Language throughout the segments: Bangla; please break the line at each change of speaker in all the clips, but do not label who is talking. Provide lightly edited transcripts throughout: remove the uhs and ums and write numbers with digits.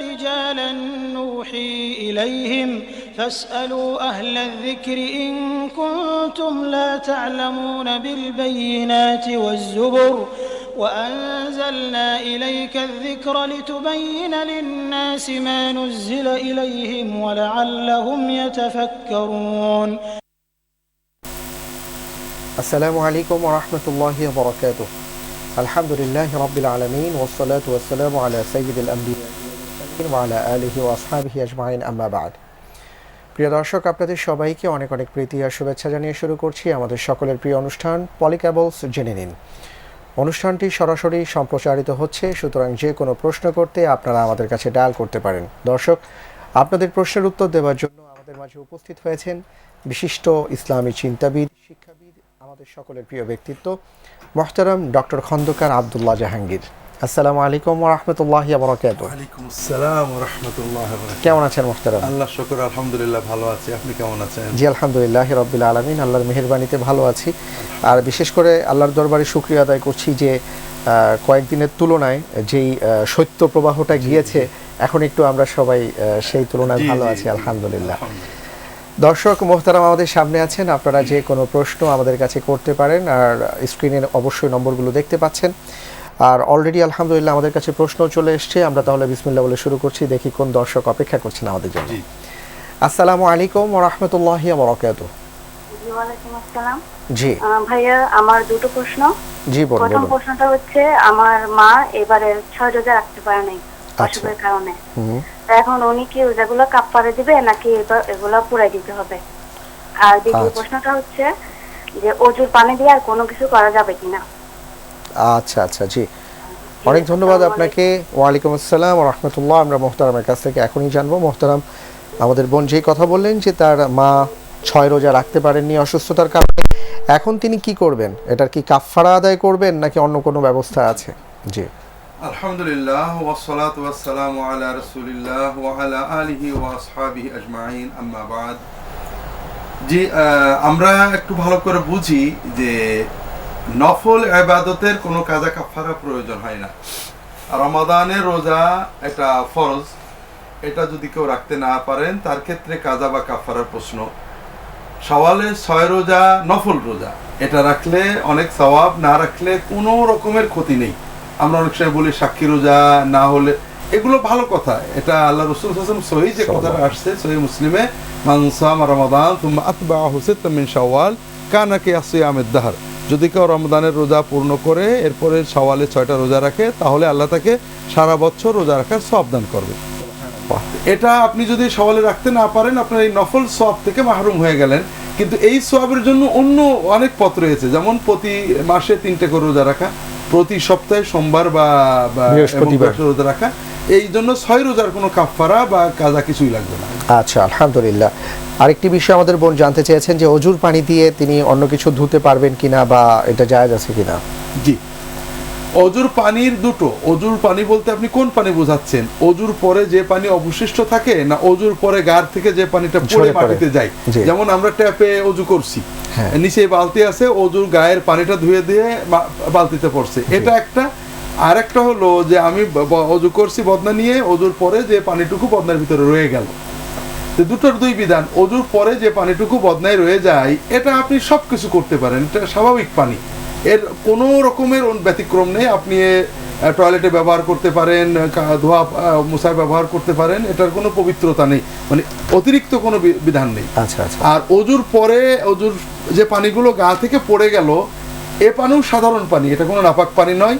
رجالا نوحي إليهم فاسألوا أهل الذكر إن كنتم لا تعلمون بالبينات والزبر وأنزلنا إليك الذكر لتبين للناس ما نزل إليهم ولعلهم يتفكرون.
السلام عليكم ورحمة الله وبركاته. الحمد لله رب العالمين والصلاة والسلام على سيد الأنبياء وعلى آله وأصحابه أجمعين أما بعد. প্রিয় দর্শক, আপনাদের সবাইকে অনেক অনেক প্রীতি আর শুভেচ্ছা জানিয়ে শুরু করছি আমাদের সকলের প্রিয় অনুষ্ঠান পলিক্যাবলস জেনে নিন। অনুষ্ঠানটি সরাসরি সম্প্রচারিত হচ্ছে, সুতরাং যে কোনো প্রশ্ন করতে আপনারা আমাদের কাছে ডায়াল করতে পারেন। দর্শক, আপনাদের প্রশ্নের উত্তর দেওয়ার জন্য আমাদের মাঝে উপস্থিত হয়েছেন বিশিষ্ট ইসলামী চিন্তাবিদ, শিক্ষাবিদ, আমাদের সকলের প্রিয় ব্যক্তিত্ব মোহতারাম ডক্টর খন্দকার আব্দুল্লাহ জাহাঙ্গীর। আসসালামু আলাইকুম ওয়া রাহমাতুল্লাহি ওয়া বারাকাতুহু।
ওয়া আলাইকুম আসসালাম ওয়া রাহমাতুল্লাহি ওয়া বারাকাতুহু।
কেমন আছেন মোহতারাম?
আল্লাহর শুকর, আলহামদুলিল্লাহ ভালো আছি। আপনি কেমন আছেন?
জি আলহামদুলিল্লাহি রাব্বিল আলামিন, আল্লাহর মেহেরবানিতে ভালো আছি। আর বিশেষ করে আল্লাহর দরবারে শুকরিয়া আদায় করছি যে কয়েকদিনের তুলনায় যেই শৈত্য প্রবাহটা গিয়েছে, এখন একটু আমরা সবাই সেই তুলনায় ভালো আছি আলহামদুলিল্লাহ। দর্শক মোহতারাম আমাদের সামনে আছেন, আপনারা যে কোনো প্রশ্ন আমাদের কাছে করতে পারেন, আর স্ক্রিনে অবশ্যই নম্বরগুলো দেখতে পাচ্ছেন। আর অলরেডি আলহামদুলিল্লাহ আমাদের কাছে প্রশ্ন চলে এসছে, আমরা তাহলে বিসমিল্লাহ বলে শুরু করছি, দেখি কোন দর্শক অপেক্ষা করছেন আমাদের জন্য। আসসালামু আলাইকুম ওয়া রাহমাতুল্লাহি ওয়া বারাকাতুহু।
ওয়া আলাইকুম আসসালাম।
জি
ভাইয়া, আমার দুটো প্রশ্ন।
জি বলুন।
প্রথম প্রশ্নটা হচ্ছে, আমার মা এবারে 6 রোজা রাখতে পারে নাই অসুখের কারণে। এখন উনি কি রোজাগুলো কাফারা দিবে নাকি এগুলো পুরাই দিতে হবে? আর দ্বিতীয় প্রশ্নটা হচ্ছে যে ওজুর পানি দিয়ে আর কোনো কিছু করা যাবে কিনা?
আচ্ছা আচ্ছা, জি অনেক ধন্যবাদ আপনাকে। ওয়ালাইকুম আসসালাম ওয়া রাহমাতুল্লাহ। আমরা মোহতারামের কাছ থেকে এখনই জানবো। মোহতারাম, আমাদের বোন যেই কথা বললেন যে তার মা 6 রোজা রাখতে পারেননি অসুস্থতার কারণে, এখন তিনি কি করবেন? এটার কি কাফারা আদায় করবেন নাকি অন্য কোনো ব্যবস্থা আছে? জি
আলহামদুলিল্লাহ ওয়াসসালাতু ওয়াসসালামু আলা রাসূলিল্লাহ ওয়া আলা আলিহি ওয়া আসহাবিহি আজমাইন আম্মা বাদ। জি, আমরা একটু ভালো করে বুঝি যে নফল ইবাদতের কোনো কাজা কাফারা প্রয়োজন হয় না। রমাদানের রোজা এটা ফরজ, এটা যদি কেউ রাখতে না পারেন তার ক্ষেত্রে কাজা বা কাফারার প্রশ্ন। শাওয়ালের 6 রোজা নফল রোজা, এটা রাখলে অনেক সওয়াব, না রাখলে কোনো রকমের ক্ষতি নেই। আমরা অনেক সময় বলি সাক্ষী রোজা না হলে, এগুলো ভালো কথা। এটা আল্লাহ রাসূল সাল্লাল্লাহু আলাইহি ওয়াসাল্লাম সহিহ যে কথাটা আসছে সহিহ মুসলিমে, মান সামা রমাদান সুম্মা আতবাহু সিত্তাম মিন শাওয়াল কানা কিয়াসিয়ামিদ দাহর। যদি কেউ রমজানের রোজা পূর্ণ করে এরপরে শাওয়ালে 6টা রোজা রাখে, তাহলে আল্লাহ তাকে সারা বছর রোজা রাখার সওয়াব দান করবে। এটা আপনি যদি শাওয়ালে রাখতে না পারেন, আপনার এই নফল সওয়াব থেকে মাহরুম হয়ে গেলেন। কিন্তু এই সওয়াবের জন্য অন্য অনেক পথ রয়েছে, যেমন প্রতি মাসে 3টে করে রোজা রাখা, প্রতি সপ্তাহে সোমবার বা বৃহস্পতিবার রোজা রাখা। এই জন্য 6 রোজার কোনো কাফারা বা কাজা কিছুই লাগবে না।
আচ্ছা আলহামদুলিল্লাহ। আরেকটি বিষয় আমাদের বোন জানতে চেয়েছেন যে অজুর পানি দিয়ে তিনি অন্য কিছু ধুতে পারবেন কিনা বা এটা জায়েজ আছে কিনা?
জি, অজুর পানির দুটো। অজুর পানি বলতে আপনি কোন পানি বোঝাচ্ছেন? অজুর পরে যে পানি অবশিষ্ট থাকে, না অজুর পরে গার থেকে যে পানিটা পড়ে মাটিতে যায়? যেমন আমরা ট্যাপে অজু করছি, নিচে বালতি আছে, অজুর গায়ের পানিটা ধুয়ে দিয়ে বালতিতে পড়ছে, এটা একটা। আর একটা হলো যে আমি অজু করছি বদনা নিয়ে, অজুর পরে যে পানিটুকু বদনার ভিতরে রয়ে গেল। দুটোর দুই বিধান। অজুর পরে যে পানিটুকু বদনায় রয়ে যায়, এটা আপনি সব কিছু করতে পারেন, এটা স্বাভাবিক পানি, এর কোনো রকমের ব্যতিক্রম নেই। আপনি টয়লেটে ব্যবহার করতে পারেন, ধোয়া মোছায় ব্যবহার করতে পারেন, এটার কোনো পবিত্রতা নেই, মানে অতিরিক্ত কোনো বিধান নেই।
আচ্ছা আচ্ছা।
আর অজুর পরে অজুর যে পানিগুলো গা থেকে পড়ে গেল, এ পানিও সাধারণ পানি, এটা কোনো নাপাক পানি নয়।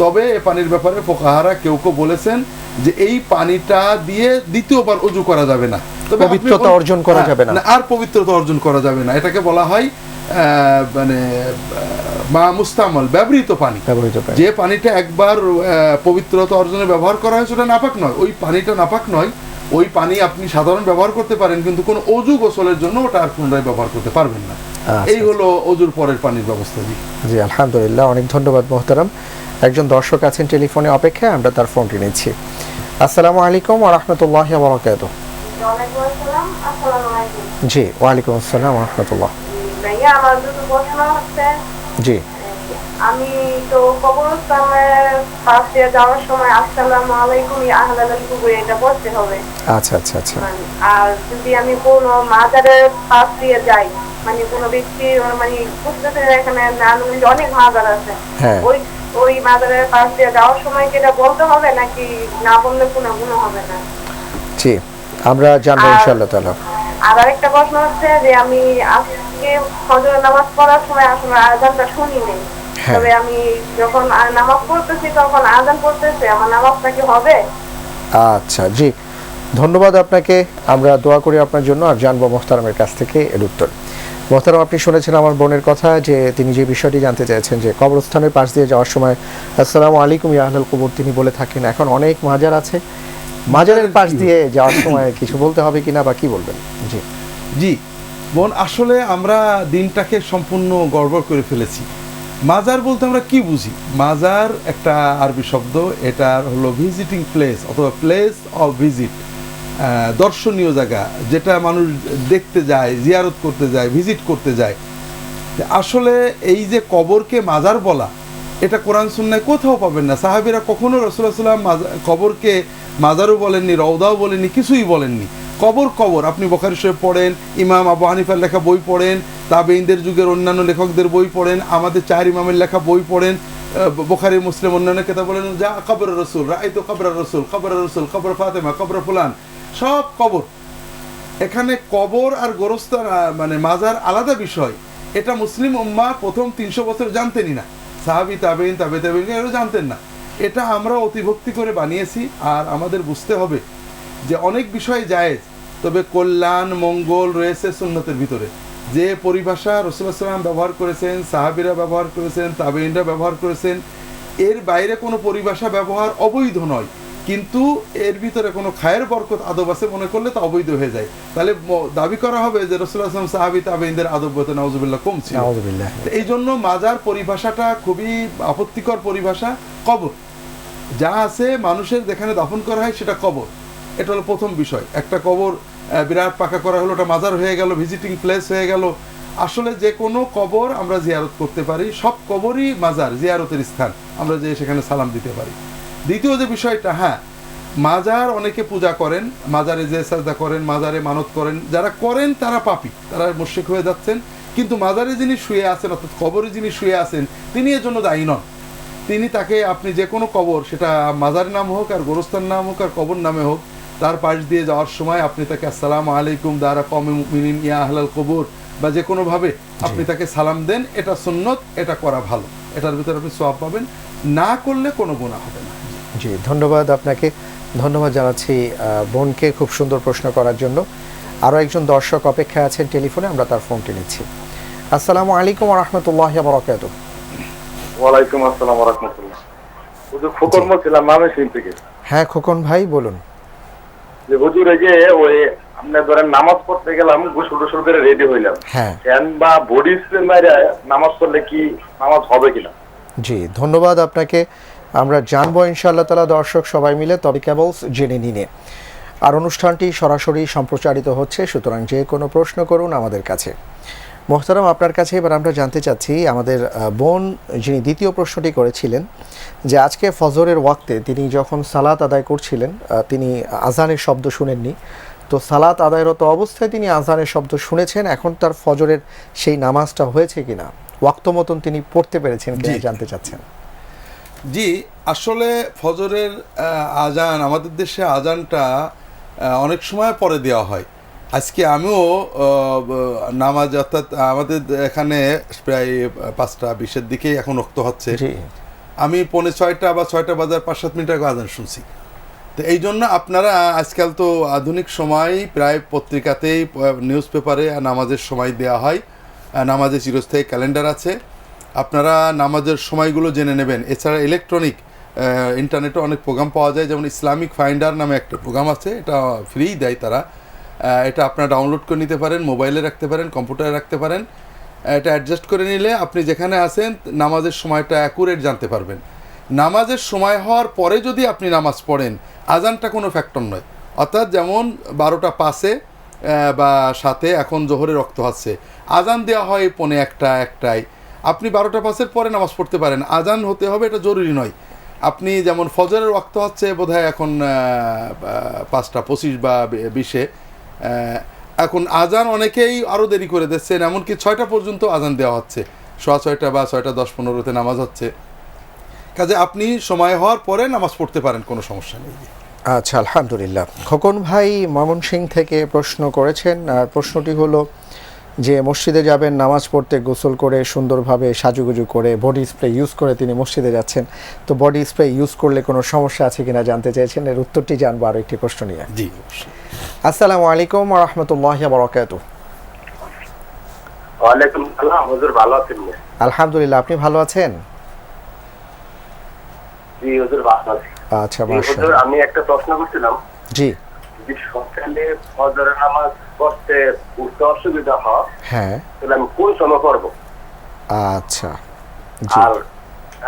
তবে এ পানির ব্যাপারে ফুকাহারা কেউ কেউ বলেছেন যে এই পানিটা দিয়ে দ্বিতীয়বার অজু করা যাবে না,
পবিত্রতা অর্জন করা যাবে না,
আর পবিত্রতা অর্জন করা যাবে না। এটাকে বলা হয় মানে মা মুস্তামাল, ব্যবহৃত পানি। যে পানিটা একবার পবিত্রতা অর্জনে ব্যবহার করা হয় সেটা নাপাক নয়, ওই পানিটা নাপাক নয়। ওই পানি আপনি সাধারণ ব্যবহার করতে পারেন, কিন্তু কোনো অজু গোসলের জন্য ওটা আর পুনরায় ব্যবহার করতে পারবেন না। এই হলো অজুর পরের পানির ব্যবস্থা। জি
জি আলহামদুলিল্লাহ, অনেক ধন্যবাদ মোহতারাম। একজন দর্শক আছেন টেলিফোনে অপেক্ষায়, আমরা তার ফোনটি নিচ্ছি। আসসালামু আলাইকুম ওয়া রাহমাতুল্লাহি ওয়া বারাকাতুহু। জি ওয়ালাইকুম আসসালাম ওয়া রাহমাতুল্লাহ।
ভাইয়া, আমার দুটো প্রশ্ন হচ্ছে,
জি
আমি তো কবরস্থানের পাশে যাওয়ার সময় আসসালামু আলাইকুম ইয়া আহলাল কুবুর এটা বলতে হবে।
আচ্ছা আচ্ছা আচ্ছা।
আর যদি আমি কোনো মাজারের পাশ দিয়ে যাই, মানে কোনো ব্যক্তি মানে বুঝতেছে এখানে অনেক মাজার আছে, ওই মাজারের পাশ দিয়ে যাওয়ার সময় কি এটা বলতে হবে নাকি না বললে কোনো গুনাহ হবে না?
জি, আমরা জানবো ইনশাআল্লাহ তাআলা।
আর আরেকটা প্রশ্ন হচ্ছে যে আমি আজকে ফজরের নামাজ পড়ার সময় আসলে আযানটা শুনি নাই, তবে আমি যখন নামাজ পড়তেছি তখন আযান পড়তেছে, আমার নামাজটা কি হবে?
আচ্ছা, জি, ধন্যবাদ আপনাকে। আমরা দোয়া করি আপনার জন্য আর জানবো মোহতারামের কাছ থেকে এর উত্তর। মোহতারাম, আপনি শুনেছেন আমার বোনের কথা যে তিনি যে বিষয়টি জানতে চাইছেন যে কবরস্থানের পাশ দিয়ে যাওয়ার সময় আসসালামু আলাইকুম ইয়া আহলাল কুবুর তিনি বলে থাকেন। এখন অনেক মাজার আছে, মাজারের পাশ দিয়ে যাওয়ার সময় কিছু বলতে হবে কিনা বা কি বলবেন? জি
জি বোন, আসলে আমরা দিনটাকে সম্পূর্ণ গড়বড় করে ফেলেছি। মাজার বলতে আমরা কি বুঝি? মাজার একটা আরবি শব্দ, এটা হলো ভিজিটিং প্লেস অথবা প্লেস অফ ভিজিট, দর্শনীয় জায়গা যেটা মানুষ দেখতে যায়, জিয়ারত করতে যায়, ভিজিট করতে যায়। আসলে এই যে কবরকে মাজার বলা, এটা কোরআন সুন্নায় কোথাও পাবেন না। সাহাবীরা কখনো রাসূলুল্লাহ সাল্লাল্লাহু আলাইহি ওয়াসাল্লাম কবরকে মাজারও বলেননি, রওদাও বলেননি, কিছুই বলেননি। কবর কবর। আপনি বুখারী শরীফ পড়েন, ইমাম আবু হানিফার লেখা বই পড়েন, তাবেঈনদের যুগের অন্যান্য লেখকদের বই পড়েন, আমাদের 4 ইমামের লেখা বই পড়েন, বুখারী মুসলিম অন্যান্য কিতাব বলেন যা কবর রাসূল, রাআইতু কবর রাসূল, কবর রাসূল, কবর ফাতেমা, কবর ফুলান, সব কবর। এখানে কবর আর গোরস্থান মানে মাজার আলাদা বিষয়। এটা মুসলিম উম্মাহ প্রথম 300 বছর জানতেনই না। সাহাবী, তাবেঈন, তাবে তাবেঈন এরা জানতেন না। এটা আমরা অতিভক্তি করে বানিয়েছি। আর আমাদের বুঝতে হবে যে অনেক বিষয় জায়েজ, তবে কল্যাণ মঙ্গল রয়েছে সুন্নতের ভিতরে। যে পরিভাষা রাসূলুল্লাহ সাল্লাল্লাহু আলাইহি ওয়াসাল্লাম ব্যবহার করেছেন, সাহাবীরা ব্যবহার করেছেন, তাবেঈনরা ব্যবহার করেছেন, এর বাইরে কোনো পরিভাষা ব্যবহার অবৈধ নয়। কিন্তু এর ভিতরে কোনো খায়ের বরকত আদব আছে মনে করলে তা অবৈধ হয়ে যায়। তাহলে দাবি করা হবে যে রাসূলুল্লাহ সাল্লাল্লাহু আলাইহি ওয়াসাল্লাম সাহাবী তাবেঈনদের আদবতে নাউজুবিল্লাহ কম ছিল। এই জন্য মাজার পরিভাষাটা খুবই আপত্তিকর পরিভাষা। কবর যা আছে মানুষের যেখানে দাফন করা হয় সেটা কবর। এটা হলো প্রথম বিষয়। একটা কবর বিরাট পাকা করা হলো, ওটা মাজার হয়ে গেল, ভিজিটিং প্লেস হয়ে গেল। আসলে যে কোনো কবর আমরা জিয়ারত করতে পারি, সব কবরই মাজার, জিয়ারতের স্থান, আমরা যে সেখানে সালাম দিতে পারি। দ্বিতীয় যে বিষয়টা, হ্যাঁ, মাজার অনেকে পূজা করেন, মাজারে যে সাজদা করেন, মাজারে মানত করেন, যারা করেন তারা পাপী, তারা মুশরিক হয়ে যাচ্ছেন। কিন্তু মাজারে যিনি শুয়ে আছেন অর্থাৎ কবরে যিনি শুয়ে আছেন তিনি এর জন্য দায়ী নন। তিনি তাকে, আপনি যে কোনো কবর, সেটা মাজার নাম হোক আর গোরস্থান নাম হোক আর কবর নামে হোক, তার পাশ দিয়ে যাওয়ার সময় আপনি তাকে আসসালামু আলাইকুম দারা কওমে মুমিনিন ইয়া আহলাল কবর বা যে কোনোভাবে আপনি তাকে সালাম দেন। এটা সুন্নত, এটা করা ভালো, এটার ভিতরে আপনি সওয়াব পাবেন, না করলে কোনো গুনাহ হবে না।
জি, ধন্যবাদ আপনাকে। ধন্যবাদ জানাচ্ছি বোনকে খুব সুন্দর প্রশ্ন করার জন্য। আরও একজন দর্শক অপেক্ষায় আছেন টেলিফোনে, আমরা তার ফোনটি নিচ্ছি। আসসালামু আলাইকুম ওয়া রাহমাতুল্লাহি ওয়া বারাকাতুহু।
ওয়ালাইকুম আসসালাম ওয়া রাহমাতুল্লাহ। হুজুর খোকন বলছিলাম ময়মনসিংহ থেকে।
হ্যাঁ খোকন ভাই বলুন।
যে হুজুর এই যে ওই আপনি ধরেন নামাজ পড়তে গেলাম, গোসল টোসল করে রেডি হইলাম,
হ্যাঁ,
ফ্যান বা বডি স্প্রে মাইরে নামাজ পড়লে কি নামাজ হবে কিনা?
জি, ধন্যবাদ আপনাকে। আমরা জানবো ইনশাআল্লাহ তাআলা দর্শক সবাই মিলে, তবে কেবল জেনে নিনে। আর অনুষ্ঠানটি সরাসরি সম্প্রচারিত হচ্ছে, সুতরাং যে কোনো প্রশ্ন করুন আমাদের কাছে। মোহতারাম, আপনার কাছে এবার আমরা জানতে চাচ্ছি, আমাদের বোন যিনি দ্বিতীয় প্রশ্নটি করেছিলেন যে আজকে ফজরের ওয়াক্তে তিনি যখন সালাত আদায় করছিলেন তিনি আজানের শব্দ শুনেননি, তো সালাত আদায়রত অবস্থায় তিনি আজানের শব্দ শুনেছেন, এখন তার ফজরের সেই নামাজটা হয়েছে কিনা, ওয়াক্ত মতন তিনি পড়তে পেরেছেন কিনা জানতে চাচ্ছেন।
জি, আসলে ফজরের আজান, আমাদের দেশে আজানটা অনেক সময় পরে দেওয়া হয়। আজকে আমিও নামাজ, অর্থাৎ আমাদের এখানে প্রায় 5:20 দিকেই এখন রক্ত হচ্ছে, আমি 5:45 বা 6টা বাজার 5-7 মিনিট আগে আজান শুনছি। তো এই জন্য আপনারা আজকাল তো আধুনিক সময় প্রায় পত্রিকাতেই, নিউজ পেপারে নামাজের সময় দেওয়া হয়, নামাজের চিরস্থায়ী ক্যালেন্ডার আছে, আপনারা নামাজের সময়গুলো জেনে নেবেন। এছাড়া ইলেকট্রনিক ইন্টারনেটে অনেক প্রোগ্রাম পাওয়া যায়, যেমন ইসলামিক ফাইন্ডার নামে একটা প্রোগ্রাম আছে, এটা ফ্রি দেয় তারা। এটা আপনারা ডাউনলোড করে নিতে পারেন, মোবাইলে রাখতে পারেন, কম্পিউটারে রাখতে পারেন। এটা অ্যাডজাস্ট করে নিলে আপনি যেখানে আছেন নামাজের সময়টা অ্যাকুরেট জানতে পারবেন। নামাজের সময় হওয়ার পরে যদি আপনি নামাজ পড়েন, আজানটা কোনো ফ্যাক্টর নয়। অর্থাৎ যেমন 12:05 বা 7 এখন জোহরে রক্ত হচ্ছে, আজান দেওয়া হয় 1:45-1টায়। আপনি 12টা 5-এর পরে নামাজ পড়তে পারেন, আজান হতে হবে এটা জরুরি নয়। আপনি যেমন ফজরের ওয়াক্ত হচ্ছে বোধহয় এখন 5টা 25 বা 20-এ, এখন আজান অনেকেই আরও দেরি করে দিচ্ছেন, এমনকি 6টা পর্যন্ত আজান দেওয়া হচ্ছে, 6:15 বা 6টা 10-15-তে নামাজ হচ্ছে। কাজে আপনি সময় হওয়ার পরে নামাজ পড়তে পারেন, কোনো সমস্যা নেই।
আচ্ছা, আলহামদুলিল্লাহ। খোকন ভাই ময়মনসিংহ থেকে প্রশ্ন করেছেন, আর প্রশ্নটি হলো যে মসজিদে যাবেন নামাজ পড়তে, গোসল করে সুন্দরভাবে সাজুগুজু করে বডি স্প্রে ইউজ করে তিনি মসজিদে যাচ্ছেন, তো বডি স্প্রে ইউজ করলে কোনো সমস্যা আছে কিনা জানতে চেয়েছেন। এর উত্তরটি জানবো আরও একটি প্রশ্ন নিয়ে।
জি,
আসসালামু আলাইকুম ওয়া রাহমাতুল্লাহি ওয়া বারাকাতুহু।
ওয়ালাইকুম আসসালাম, হুজুর ভালো আছেন?
আলহামদুলিল্লাহ, আপনি ভালো আছেন?
জি হুজুর ভালো আছি।
আচ্ছা,
হুজুর
মাশাআল্লাহ।
আমি একটা প্রশ্ন করছিলাম,
জি।
যদি সকালে ফজরের নামাজ পড়তে উঠতে অসুবিধা হয়,
হ্যাঁ,
তাহলে আমি কোন সময় পড়বো?
আচ্ছা, জি।
আর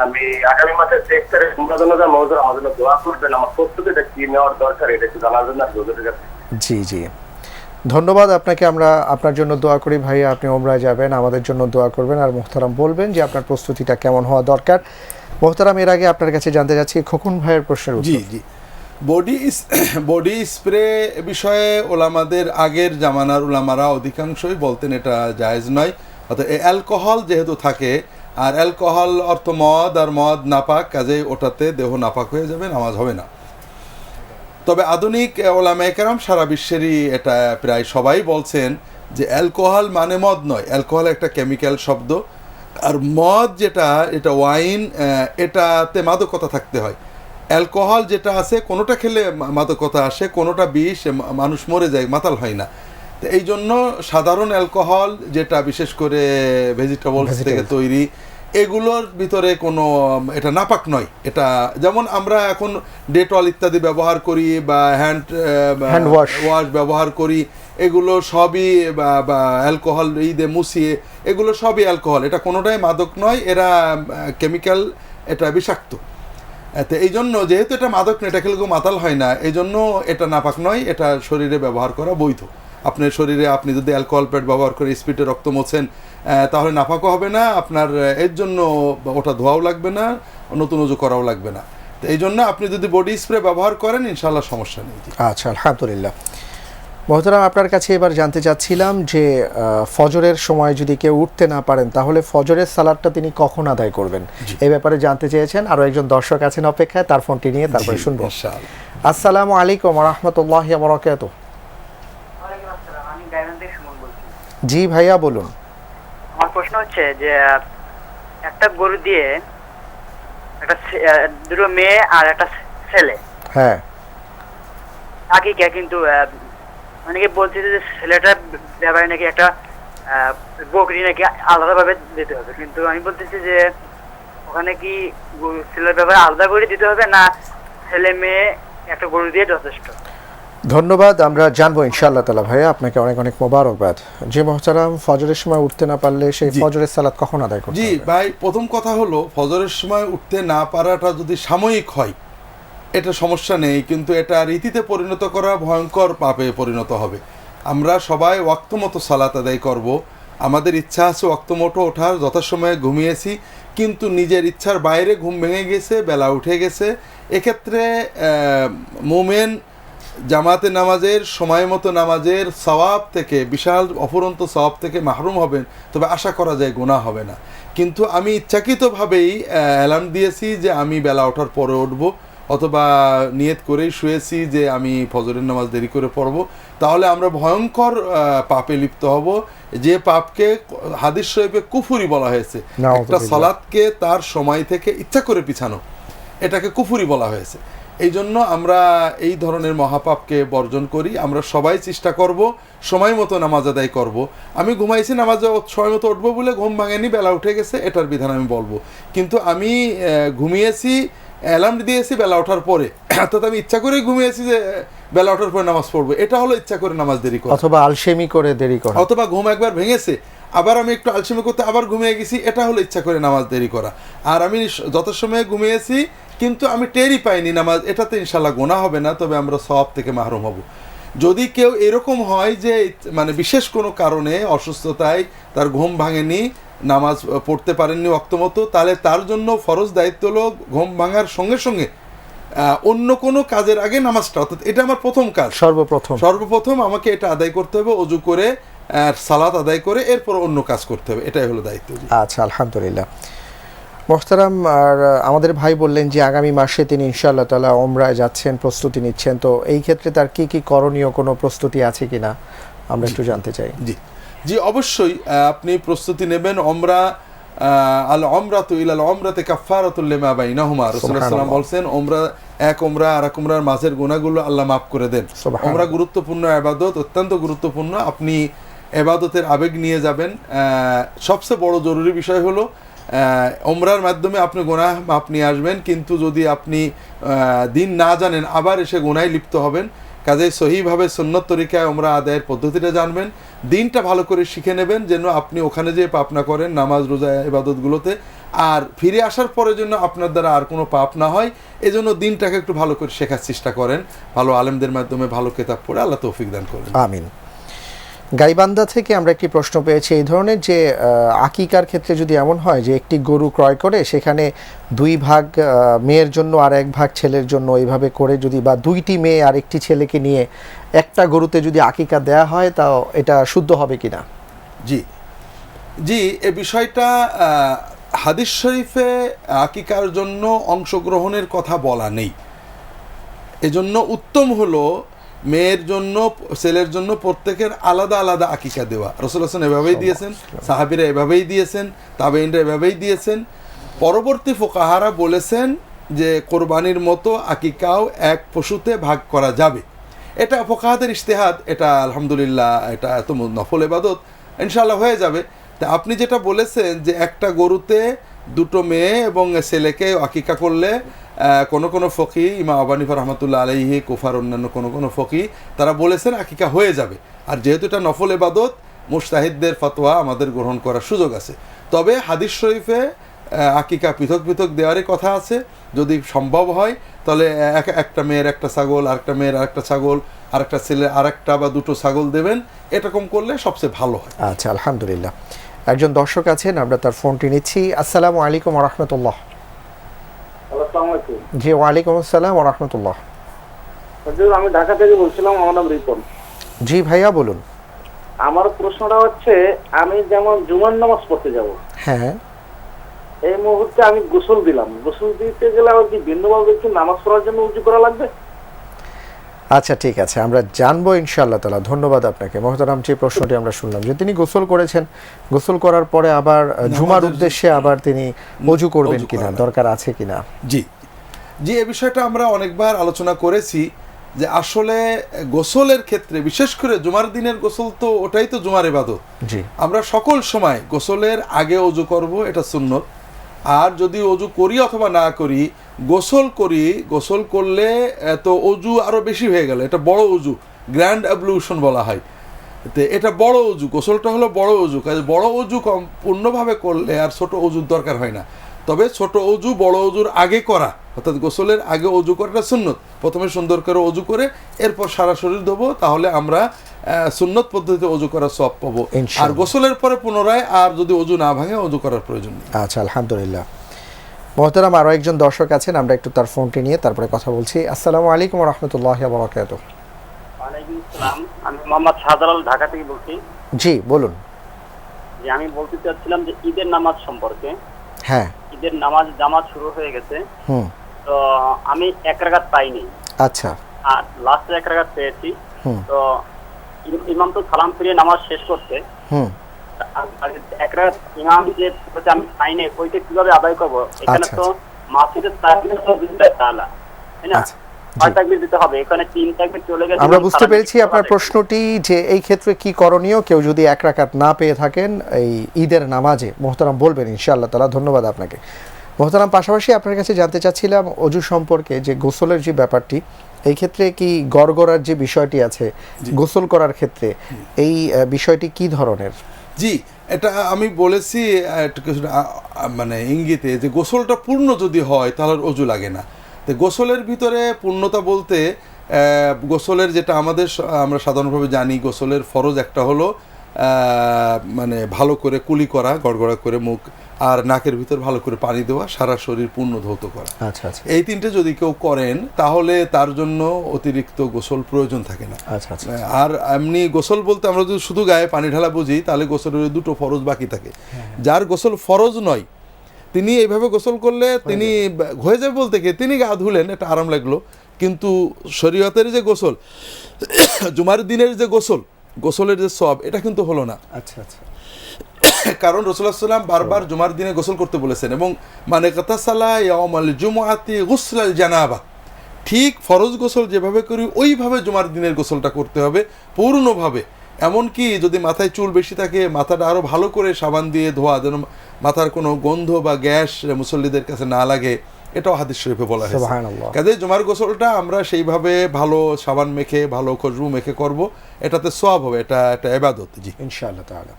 আমি আগামী মাসের 23 তারিখ উমরা জন্য যাবো, হুজুর আমার জন্য দোয়া করবেন, আমার প্রস্তুতিটা কি নেওয়ার দরকার এটা একটু জানার জন্য হুজুরের কাছে।
জি জি, ধন্যবাদ আপনাকে। আমরা আপনার জন্য দোয়া করি ভাইয়া, আপনি ওমরায় যাবেন, আমাদের জন্য দোয়া করবেন, আর মোহতারাম বলবেন যে আপনার প্রস্তুতিটা কেমন হওয়া দরকার। মোহতারাম, এর আগে আপনার কাছে জানতে যাচ্ছি খোকন ভাইয়ের প্রশ্নের উত্তর।
জি জি, বডি স্প্রে বিষয়ে ওলামাদের, আগের জামানার ওলামারা অধিকাংশই বলতেন এটা জায়েজ নয়। অর্থাৎ অ্যালকোহল যেহেতু থাকে, আর অ্যালকোহল অর্থ মদ, আর মদ নাপাক, কাজে ওটাতে দেহ নাপাক হয়ে যাবে, নামাজ হবে না। তবে আধুনিক ওলামায়ে কেরাম সারা বিশ্বেরই এটা প্রায় সবাই বলছেন যে অ্যালকোহল মানে মদ নয়, অ্যালকোহল একটা কেমিক্যাল শব্দ, আর মদ যেটা, এটা ওয়াইন, এটাতে মাদকতা থাকতে হয়। অ্যালকোহল যেটা আছে, কোনোটা খেলে মাদকতা আসে, কোনোটা বিষ, মানুষ মরে যায়, মাতাল হয় না। তো এই জন্য সাধারণ অ্যালকোহল যেটা বিশেষ করে ভেজিটেবলস থেকে তৈরি, এগুলোর ভিতরে কোনো, এটা নাপাক নয়। এটা যেমন আমরা এখন ডেটল ইত্যাদি ব্যবহার করি বা হ্যান্ড ওয়াশ ব্যবহার করি, এগুলো সবই বা অ্যালকোহল দিয়ে মুছিয়ে, এগুলো সবই অ্যালকোহল, এটা কোনোটাই মাদক নয়, এরা কেমিক্যাল, এটা বিষাক্ত। তো এই জন্য যেহেতু এটা মাদক নয়, এটা খেলে কেউ মাতাল হয় না, এই জন্য এটা নাপাক নয়, এটা শরীরে ব্যবহার করা বৈধ। আপনার শরীরে আপনি যদি অ্যালকোহল প্যাড ব্যবহার করে স্পিডে রক্ত মোছেন, তাহলে নাপাকও হবে না আপনার, এর জন্য ওটা ধোয়াও লাগবে না, নতুন উজু করাও লাগবে না। তো এই জন্য আপনি যদি বডি স্প্রে ব্যবহার করেন ইনশাআল্লাহ সমস্যা নেই।
আচ্ছা, আলহামদুলিল্লাহ। মোহতারাম, আপনার কাছে এবার জানতে চাচ্ছিলাম যে ফজরের সময় যদি কেউ উঠতে না পারেন, তাহলে ফজরের সালাতটা তিনি কখন আদায় করবেন, এই ব্যাপারে জানতে চেয়েছেন। আরও একজন দর্শক আছেন অপেক্ষায়, তার ফোনটি নিয়ে তারপরে শুনবো। আসসালামু আলাইকুম ওয়া রাহমাতুল্লাহি ওয়া বারাকাতুহু। জি ভাইয়া, বলুন।
আমার প্রশ্ন হচ্ছে যে একটা গরু দিয়ে একটা দুটো মেয়ে আর একটা ছেলে,
হ্যাঁ,
আকিকা, কিন্তু অনেকে বলছে যে ছেলেটার ব্যাপারে নাকি একটা বকরি নাকি আলাদাভাবে দিতে হবে, কিন্তু আমি বলতেছি যে ওখানে কি ছেলের ব্যাপারে আলাদা করে দিতে হবে, না ছেলে মেয়ে একটা গরু দিয়ে যথেষ্ট?
ধন্যবাদ, আমরা জানবো ইনশাআল্লাহ তাআলা। ভাইয়া, আপনাকে অনেক অনেক মোবারকবাদ। যে মোহতারাম ফজরের সময় উঠতে না পারলে সেই ফজরের সালাত কখন আদায় করতে হবে?
জি ভাই, প্রথম কথা হলো ফজরের সময় উঠতে না পারাটা যদি সাময়িক হয় এটা সমস্যা নেই, কিন্তু এটা রীতিতে পরিণত করা ভয়ঙ্কর পাপে পরিণত হবে। আমরা সবাই ওয়াক্ত মতো সালাত আদায় করব, আমাদের ইচ্ছা আছে ওয়াক্ত মতো ওঠার, যথাসময়ে ঘুমিয়েছি, কিন্তু নিজের ইচ্ছার বাইরে ঘুম ভেঙে গেছে, বেলা উঠে গেছে, এক্ষেত্রে মোমেন জামাতে নামাজের, সময় মতো নামাজের সওয়াব থেকে, বিশাল অফুরন্ত সওয়াব থেকে মাহরুম হবেন, তবে আশা করা যায় গুনাহ হবে না। কিন্তু আমি ইচ্ছাকৃতভাবেই অ্যালার্ম দিয়েছি যে আমি বেলা ওঠার পরে উঠব, অথবা নিয়ত করেই শুয়েছি যে আমি ফজরের নামাজ দেরি করে পড়ব, তাহলে আমরা ভয়ঙ্কর পাপে লিপ্ত হব, যে পাপকে হাদিস শরীফে কুফুরি বলা হয়েছে। একটা সালাতকে তার সময় থেকে ইচ্ছা করে পিছানো, এটাকে কুফুরি বলা হয়েছে। এই জন্য আমরা এই ধরনের মহাপাপকে বর্জন করি। আমরা সবাই চেষ্টা করব সময় মতো নামাজ আদায় করব। আমি ঘুমাইছি, নামাজে সময় মতো উঠবো বলে ঘুম ভাঙেনি, বেলা উঠে গেছে, এটার বিধান আমি বলবো। কিন্তু আমি ঘুমিয়েছি, অ্যালার্ম দিয়েছি বেলা ওঠার পরে, অর্থাৎ আমি ইচ্ছা করে ঘুমিয়েছি যে বেলা ওঠার পরে নামাজ পড়বো, এটা হলো ইচ্ছা করে নামাজ দেরি করা,
অথবা আলসেমি করে দেরি করা,
অথবা ঘুম একবার ভেঙেছে আবার আমি একটু আলসেমি করতে আবার ঘুমিয়ে গেছি, এটা হলো ইচ্ছা করে নামাজ দেরি করা। আর আমি যত সময় ঘুমিয়েছি কিন্তু আমি টেরই পাইনি নামাজ, এটাতে ইনশাল্লাহ গুনাহ হবে না, তবে আমরা সওয়াব থেকে মাহরুম হব। যদি কেউ এরকম হয় যে মানে বিশেষ কোনো কারণে অসুস্থতায় তার ঘুম ভাঙেনি, নামাজ পড়তে পারেননি ওয়াক্তমতো, তাহলে তার জন্য ফরজ দায়িত্ব হলো ঘুম ভাঙার সঙ্গে সঙ্গে অন্য কোনো কাজের আগে নামাজটা, অর্থাৎ এটা আমার প্রথম কাজ, সর্বপ্রথম আমাকে এটা আদায় করতে হবে, ওযু করে সালাত আদায় করে এরপর অন্য কাজ করতে হবে, এটাই হলো দায়িত্ব।
আচ্ছা, আলহামদুলিল্লাহ। মোহতারাম, আর আমাদের ভাই বললেন যে আগামী মাসে তিনি ইনশাআল্লাহ তাআলা ওমরায় যাচ্ছেন, প্রস্তুতি নিচ্ছেন, তো এই ক্ষেত্রে তার কি কি করণীয়, কোনো প্রস্তুতি আছে কিনা আমরা একটু জানতে চাই।
জি অবশ্যই আপনি প্রস্তুতি নেবেন। আল উমরাতু ইলাল উমরাতি কাফফারাতুল লিমা বাইনাহুমা, রাসূলুল্লাহ সাল্লাল্লাহু আলাইহি ওয়াসাল্লাম বলেন ওমরা, এক ওমরা আর এক ওমরার মাঝের গুনাহগুলো আল্লাহ মাফ করে দেন। ওমরা গুরুত্বপূর্ণ ইবাদত, অত্যন্ত গুরুত্বপূর্ণ। আপনি ইবাদতের আবেগ নিয়ে যাবেন। সবচেয়ে বড় জরুরি বিষয় হলো ওমরার মাধ্যমে আপনি গুনাহ মাপ নিয়ে আসবেন, কিন্তু যদি আপনি দিন না জানেন আবার এসে গুনাহে লিপ্ত হবেন। কাজেই সহিভাবে সুন্নত তরিকায় ওমরা আদায়ের পদ্ধতিটা জানবেন, দিনটা ভালো করে শিখে নেবেন, যেন আপনি ওখানে যেয়ে পাপ না করেন নামাজ রোজা ইবাদতগুলোতে, আর ফিরে আসার পরে যেন আপনার দ্বারা আর কোনো পাপ না হয়। এজন্য দিনটাকে একটু ভালো করে শেখার চেষ্টা করেন, ভালো আলেমদের মাধ্যমে ভালো কিতাব পড়ে। আল্লাহ তৌফিক দান করেন,
আমিন। গাইবান্ধা থেকে আমরা একটি প্রশ্ন পেয়েছি এই ধরনের, যে আকিকার ক্ষেত্রে যদি এমন হয় যে একটি গরু ক্রয় করে সেখানে 2 ভাগ মেয়ের জন্য আর 1 ভাগ ছেলের জন্য, এইভাবে করে যদি, বা 2টি মেয়ে আর একটি ছেলেকে নিয়ে একটা গরুতে যদি আকিকা দেয়া হয়, তাও এটা শুদ্ধ হবে কিনা?
জি এ বিষয়টা হাদিস শরীফে আকিকার জন্য অংশগ্রহণের কথা বলা নেই। এজন্য উত্তম হলো মেয়ের জন্য ছেলের জন্য প্রত্যেকের আলাদা আলাদা আকিকা দেওয়া। রাসূলুল্লাহ সাল্লাল্লাহু আলাইহি ওয়াসাল্লাম এভাবেই দিয়েছেন, সাহাবীরা এভাবেই দিয়েছেন, তাবেঈনরা এভাবেই দিয়েছেন। পরবর্তী ফুকাহারা বলেছেন যে কোরবানির মতো আকিকাও এক পশুতে ভাগ করা যাবে। এটা ফুকাহাদের ইজতিহাদ, এটা আলহামদুলিল্লাহ, এটা এত নফল ইবাদত, ইনশাআল্লাহ হয়ে যাবে। তা আপনি যেটা বলেছেন যে একটা গরুতে 2টো মেয়ে এবং ছেলেকে আকিকা করলে, কোনো ফকি, ইমাম আবু হানিফা রাহমাতুল্লাহ আলাইহি, কুফার অন্যান্য কোনো ফকি, তারা বলেছেন আকিকা হয়ে যাবে। আর যেহেতু এটা নফল ইবাদত, মুজতাহিদদের ফতোয়া আমাদের গ্রহণ করার সুযোগ আছে। তবে হাদিস শরীফে আকিকা পৃথক পৃথক দেওয়ারই কথা আছে। যদি সম্ভব হয় তাহলে একটা মেয়ের একটা ছাগল, আরেকটা মেয়ের আরেকটা ছাগল, আরেকটা ছেলে আরেকটা বা 2টো ছাগল দেবেন, এরকম করলে সবচেয়ে ভালো হয়।
আচ্ছা, আলহামদুলিল্লাহ। একজন দর্শক আছেন, আমরা তার ফোনটি নিচ্ছি। আসসালামু আলাইকুম ওয়া রাহমাতুল্লাহ। জি, ওয়ালাইকুম আসসালাম ওয়া রাহমাতুল্লাহ।
আমি ঢাকা থেকে বলছিলাম, আমার নাম রিপন।
জি ভাইয়া বলুন।
আমার প্রশ্নটা হচ্ছে, আমি যেমন জুমার নামাজ পড়তে যাব,
হ্যাঁ,
এই মুহূর্তে আমি গোসল দিলাম, গোসল দিতে গেলে আমার কি ভিন্নভাবে কি নামাজ পড়ার জন্য উজু করা লাগবে?
আচ্ছা, ঠিক আছে, আমরা জানবো ইনশাআল্লাহ তাআলা। ধন্যবাদ আপনাকে। মোহতারাম, যে প্রশ্নটি আমরা শুনলাম যে তিনি গোসল করেছেন, গোসল করার পরে আবার জুমার উদ্দেশ্যে আবার তিনি ওযু করবেন কিনা, দরকার আছে কিনা?
জি এই বিষয়টা আমরা অনেকবার আলোচনা করেছি যে আসলে গোসলের ক্ষেত্রে, বিশেষ করে জুমার দিনের গোসল, তো ওটাই তো জুমার ইবাদত।
জি,
আমরা সকল সময় গোসলের আগে ওযু করব, এটা সুন্নত। আর যদি ওযু করি অথবা না করি, গোসল করি, গোসল করলে তো ওযু আরও বেশি হয়ে গেল, এটা বড় ওযু, গ্র্যান্ড অ্যাবলিউশন বলা হয়। তো এটা বড় ওযু, গোসলটা হলো বড় ওযু। কাজে বড় ওযু পূর্ণভাবে করলে আর ছোট ওযুর দরকার হয় না। তবে ছোট ওযু বড় ওযুর আগে করা, অর্থাৎ গোসলের আগে ওযু করাটা সুন্নত। প্রথমে সুন্দর করে ওযু করে এরপর সারা শরীর ধোবো, তাহলে আমরা সুন্নত পদ্ধতিতে ওযু করার সওয়াব পাবো। আর গোসলের পরে পুনরায় আর যদি ওযু না ভাঙে, ওযু করার প্রয়োজন নেই।
আচ্ছা, আলহামদুলিল্লাহ। মোহতারাম, আরও একজন দর্শক আছেন, আমরা একটু তার ফোনটি নিয়ে তারপরে কথা বলছি। আসসালামু আলাইকুম ওয়া রাহমাতুল্লাহি ওয়া বারাকাতুহু।
ওয়ালাইকুম আসসালাম, আমি মোহাম্মদ শাহজালাল, ঢাকা থেকে বলছি।
জি বলুন।
যে আমি বলতে চাচ্ছিলাম যে ঈদের নামাজ সম্পর্কে।
হ্যাঁ,
ঈদের নামাজ জামাত শুরু হয়ে গেছে, তো আমি 1 রাকাত পাইনি।
আচ্ছা,
আর লাস্টে 1 রাকাত পেয়েছি। তো ইমাম তো সালাম ফিরিয়ে নামাজ শেষ করতে, 1 রাকাত ইমাম যে আমি পাইনি, ওইটা কিভাবে আদায় করবো? এখানে তো মাসজিদের তাকবীর তো দুইটা তালা, তাই না? তাকবীর দিতে হবে, এখানে 3 তাকবীর চলে গেছে।
আমরা বুঝতে পেরেছি আপনার প্রশ্নটি, যে এই ক্ষেত্রে কি করণীয়, কেউ যদি 1 রাকাত না পেয়ে থাকেন এই ঈদের নামাজে, মোহতারাম বলবেন ইনশাআল্লাহ তাআলা। ধন্যবাদ আপনাকে মোহতারাম। পাশাপাশি আপনার কাছে জানতে চাচ্ছিলাম ওযু সম্পর্কে, যে গোসলের যে ব্যাপারটি, এই ক্ষেত্রে কি গড়গড়ার যে বিষয়টি আছে গোসল করার ক্ষেত্রে, এই বিষয়টি কি ধরনের?
জি, এটা আমি বলেছি মানে ইঙ্গিতে, যে গোসলটা পূর্ণ যদি হয় তাহলে ওযু লাগে না। তো গোসলের ভিতরে পূর্ণতা বলতে, গোসলের যেটা আমরা সাধারণভাবে জানি, গোসলের ফরজ একটা হলো মানে ভালো করে কুলি করা, গড়গড়া করে মুখ আর নাকের ভিতর ভালো করে পানি দেওয়া, সারা শরীর পূর্ণ ধৌত করা।
আচ্ছা আচ্ছা,
এই তিনটে যদি কেউ করেন তাহলে তার জন্য অতিরিক্ত গোসল প্রয়োজন থাকে না।
আচ্ছা আচ্ছা,
আর এমনি গোসল বলতে আমরা যদি শুধু গায়ে পানি ঢালা বুঝি তাহলে গোসলের দুটো ফরজ বাকি থাকে। যার গোসল ফরজ নয় তিনি এইভাবে গোসল করলে তিনি হয়ে যাবে বলতে কি তিনি গা ধুলেন, এটা আরাম লাগলো, কিন্তু শরীয়তের যে গোসল, জুমার দিনের যে গোসলের যে সওয়াব, এটা কিন্তু হলো না।
আচ্ছা আচ্ছা,
কারণ রাসূলুল্লাহ সাল্লাল্লাহু আলাইহি ওয়াসাল্লাম বারবার জুমার দিনে গোসল করতে বলেছেন, এবং মানে কাতাসালা ইয়াউমাল জুমআতি গুসলাল জানাবা, ঠিক ফরজ গোসল যেভাবে করি ওইভাবে জুমার দিনের গোসলটা করতে হবে পূর্ণভাবে। এমনকি যদি মাথায় চুল বেশি থাকে মাথাটা আরও ভালো করে সাবান দিয়ে ধোয়া, যেন মাথার কোনো গন্ধ বা গ্যাস মুসল্লিদের কাছে না লাগে, এটাও হাদিস শরীফে বলা হয়েছে।
সুবহানাল্লাহ।
কাজে জুমার গোসলটা আমরা সেইভাবে ভালো সাবান মেখে ভালো খুশবু মেখে করব, এটাতে সওয়াব হবে, এটা একটা ইবাদত। জি
ইনশাআল্লাহ তাআলা।